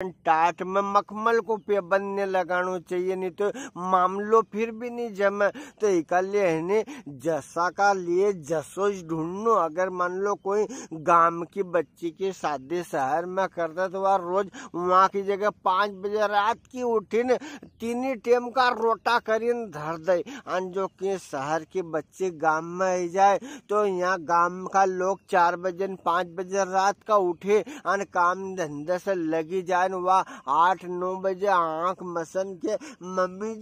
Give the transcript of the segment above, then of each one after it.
टाट में मखमल को पे बनने लगाना चाहिए, नहीं तो मामलो फिर भी नहीं जमे। तो इकल्ले है जसा का लिए जसोज ढूंढनो। अगर मान लो कोई गांव की बच्ची की शादी शहर में करता तो वह रोज वहाँ की जगह 5 बजे रात की उठी न 3 टाइम का रोटा करी धर दे। अन जो कि शहर के बच्चे गांव में आ जाए तो यहाँ गांव का लोग 4 बजे 5 बजे रात का उठे अन काम धंधे से लगी जाए। वह 8-9 बजे आंख मसन के मम्मी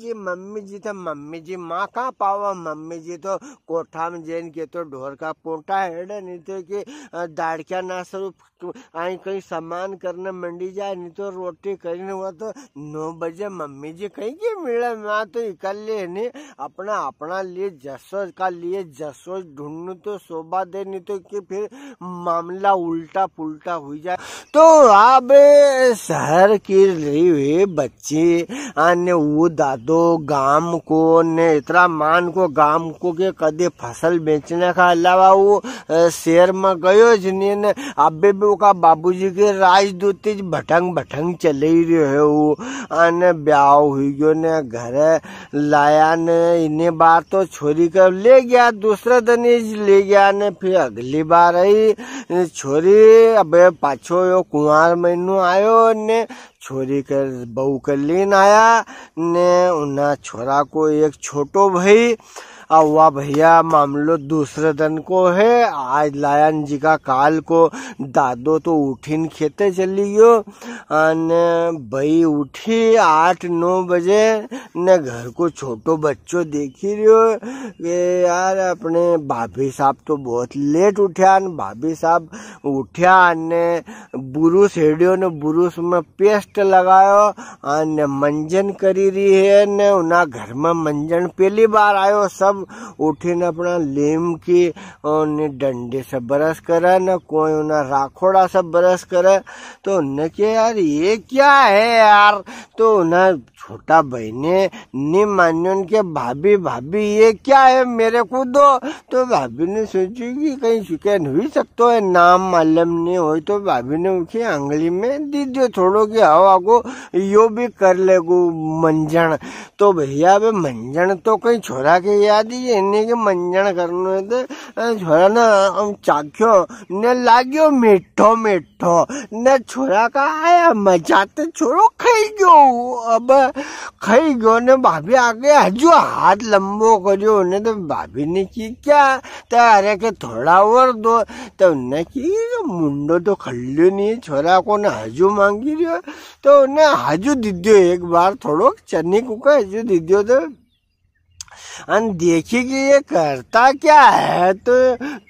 जी तो मम्मी जी माँ कहाँ पावा। मम्मी जी तो कोठा में जैन के तो ढोर का पोटा हेडे, नहीं तो कि दाड़किया ना स्वरूप आई कहीं सामान करने मंडी जाए, नहीं तो रोटी करने हुआ तो 9 बजे मम्मी जी कहीं की मिले। मैं तो इकल्ले नहीं अपना लिए जसोज का लिए जसोज ढूंढू तो शोभा दे, नहीं तो कि फिर मामला उल्टा पुल्टा हुई जाए। तो अब शहर की रही हुई बच्ची ने वो दादो गांव को ने इतना मान को गांव को के कदे फसल बेचने का अलावा वो शहर में गयो जिन्हें अबे भी का बाबूजी के राजदूती भटंग चले ही रहे है। वो अने ब्याह हुई गयो ने घर लाया ने इन्हें बार तो छोरी कर ले गया, दूसरा दिन ले गया ने फिर अगली बार आई छोरी अबे पाछो यो कुंवार महीनो आयो ने छोरी कर बहू कर लेन आया ने उन्हें छोरा को एक छोटो भाई अवा भैया मामलो दूसरे दिन को है। आज लायन जी का काल को दादो तो उठीन खेते चली गयो ने भाई उठी 8-9 बजे ने घर को छोटो बच्चो देखी रहो कि यार अपने भाभी साहब तो बहुत लेट उठ्या। भाभी साहब उठ्या ने बुरुस हेडियो ने बुरुस में पेस्ट लगायो ने मंजन करी रही है ने उना घर में मंजन पहली बार आयो। सब उठी न अपना लेम की डंडे से ब्रश करे न कोई उन्हें राखोड़ा से ब्रश करे। तो उन्हें के यार ये क्या है यार। तो उन्हें छोटा बहने ने मान्यों के भाभी ये क्या है मेरे को दो। तो भाभी ने सोची कि कहीं शिकायत हुई सकता है नाम मालूम नहीं हो। तो भाभी ने उठी आंगली में दी दो थोड़ो की हवा को यो भी कर ले गो मंजन। तो भैया बे मंजन तो कहीं छोरा के याद ही इन्हें के मंजन करनो है। तो छोरा ना चाख्यो ने लाग्यो मीठो ने छोरा का आया मजा तो छोरो खाई गयो। अब खाई गयो ने भाभी आगे हजू हाथ लंबो करियो ने। तो भाभी ने की क्या तो अरे के थोड़ा और दो। तो उन्हें की मुंडो तो खल्लो नहीं छोरा को ने हजू मांगी रियो। तो उन्हें हजू दीदियो एक बार थोड़ो चन्नी कुका हजू दीदियो। तो अन देखी कि ये करता क्या है। तो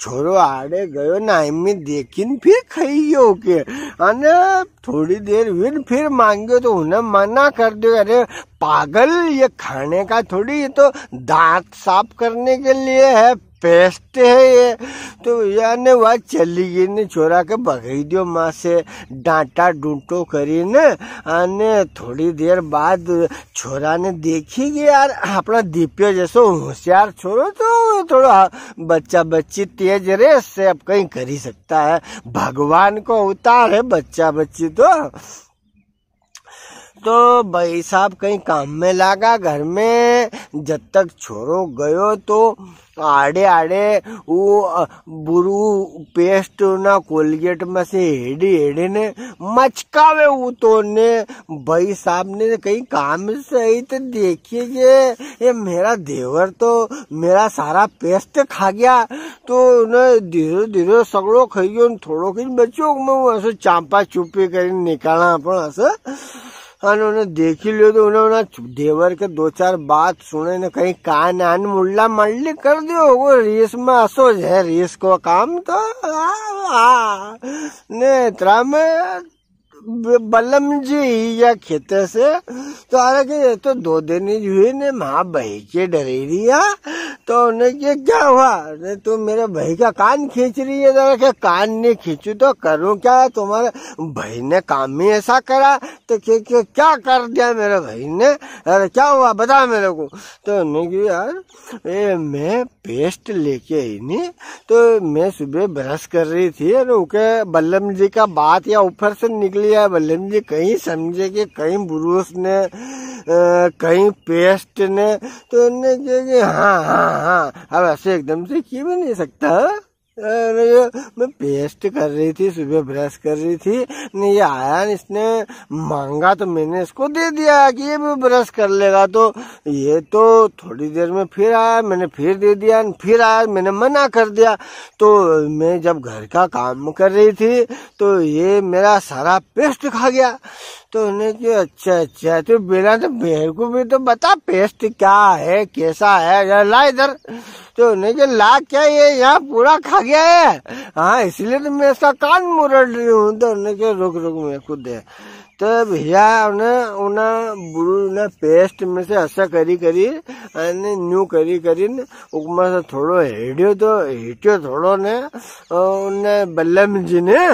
छोरो आड़े गयो नाई में देखिन फिर खाइयो के अन थोड़ी देर फिर मांगियो। तो उन्हें मना कर दियो अरे पागल ये खाने का थोड़ी, ये तो दांत साफ करने के लिए है पेस्ट है ये। तो याने वह चली गई ने छोरा के भगाई दियो माँ से डांटा डूंटो करी ने। अने थोड़ी देर बाद छोरा ने देखी कि यार अपना दीपियो जैसो होशियार छोरो तो थोड़ा बच्चा बच्ची तेज रे से अब कहीं कर ही सकता है। भगवान को अवतार है बच्चा बच्ची तो भाई साहब कहीं काम में लगा घर में। जब तक छोरो गयो तो आड़े वो बुरू पेस्ट ना कोलगेट में से हेडी ने मचकावे वो तो ने भाई साहब ने कहीं काम से आई। तो देखिए ये मेरा देवर तो मेरा सारा पेस्ट खा गया। तो उन्हें धीरे धीरे सगड़ो खाई गयो थोड़ो कि बच्चों में ऐसे चांपा चुपी कर निकाला अपन ऐसे उन्होंने देखी लियो। तो उन्होंने देवर के 2-4 बात सुने ने कहीं कान आन मुल्ला मल्ली कर दियो वो रेस में असोज है रेस को काम। तो ने इतना में बलम जी या खेते से तो आ रहा कि ये तो 2 दिन ही हुई ने माँ भाई के डरेरिया। तो उन्हें क्या हुआ तो मेरे भाई का कान खींच रही है। जरा क्या कान नहीं खींचू तो करूं क्या, तुम्हारे भाई ने काम ही ऐसा करा तो क्या कर दिया मेरे भाई ने। अरे क्या हुआ बता मेरे को। तो उन्हें कि यार मैं पेस्ट लेके आई नहीं, तो मैं सुबह ब्रश कर रही थी और उनके बल्लम जी का बात या ऊपर से निकली है। बल्लम जी कहीं समझे कि कहीं ब्रूस ने कहीं पेस्ट ने, तो उन्होंने कहा कि हाँ हाँ हाँ, अब ऐसे एकदम से किए भी नहीं सकता। मैं पेस्ट कर रही थी, सुबह ब्रश कर रही थी, नहीं ये आया, इसने मांगा तो मैंने इसको दे दिया कि ये भी ब्रश कर लेगा। तो ये तो थोड़ी देर में फिर आया, मैंने फिर दे दिया, फिर आया, मैंने मना कर दिया। तो मैं जब घर का काम कर रही थी तो ये मेरा सारा पेस्ट खा गया। तो उन्हें कि अच्छा तो बिना तो मेरे को भी तो बता पेस्ट क्या है, कैसा है, ला इधर। तो उन्हें कि ला क्या, ये यहाँ पूरा खा गया है, हाँ इसलिए तो मैं इसका कान मुरड़ रही हूँ। तो उन्हें कि रुक मेरे को दे। तो भैया उन्हें बुढ़ू ने पेस्ट में से ऐसा करी न्यू करी उपमा से थोड़ो हिटियो थोड़ो ने उन्हें बल्लम जी ने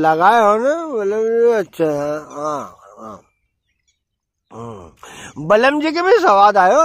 लगाया हो ना। बल्लम अच्छा हाँ बल्लम जी के भी स्वाद आयो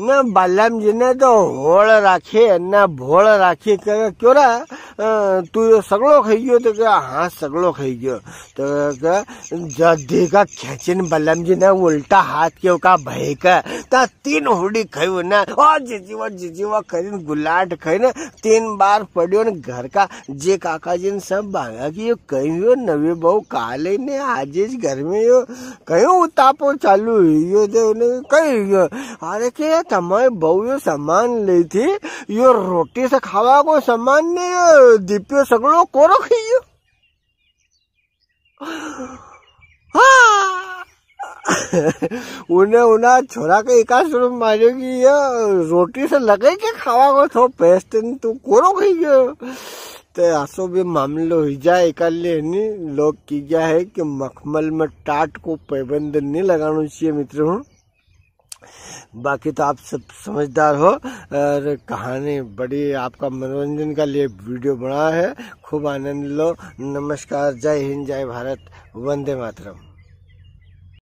न। बल्लम जी ने तो होड़ राखी न भोड़ राखी, क्यों रहा तू सगड़ो खाई गयो? तो क्या हाँ सगड़ो खाई गयो। तो क्या जब देखा खेचिन बल्लम जी ने उल्टा हाथ के का भय का ता 3 हुडी खाई ना, और जीजीवा करीन गुलाट खाई ना 3 बार पड़ियो न। घर का जे काका जी ने सब भागा कि यो कहीं नवे बहू काले ने आज घर में यो कहीं उतापो चालू यो दे कही। अरे के तमारे बहू यो सामान ली थी, यो रोटी से खावा को सामान नहीं, दीपियो सगड़ो कोरो खाइयो। उन्हें छोरा के एका शुरू मारे कि ये रोटी से लगे के खावा को थो पेस्ट तू कोरो खाइयो। तो ऐसो भी मामलो हो जाए इकाले नहीं। लोग की क्या है कि मखमल में टाट को पाबंद नहीं लगाना चाहिए मित्रों। बाकी तो आप सब समझदार हो और कहानी बड़ी आपका मनोरंजन का लिए वीडियो बना है, खूब आनंद लो। नमस्कार, जय हिंद, जय भारत, वंदे मातरम।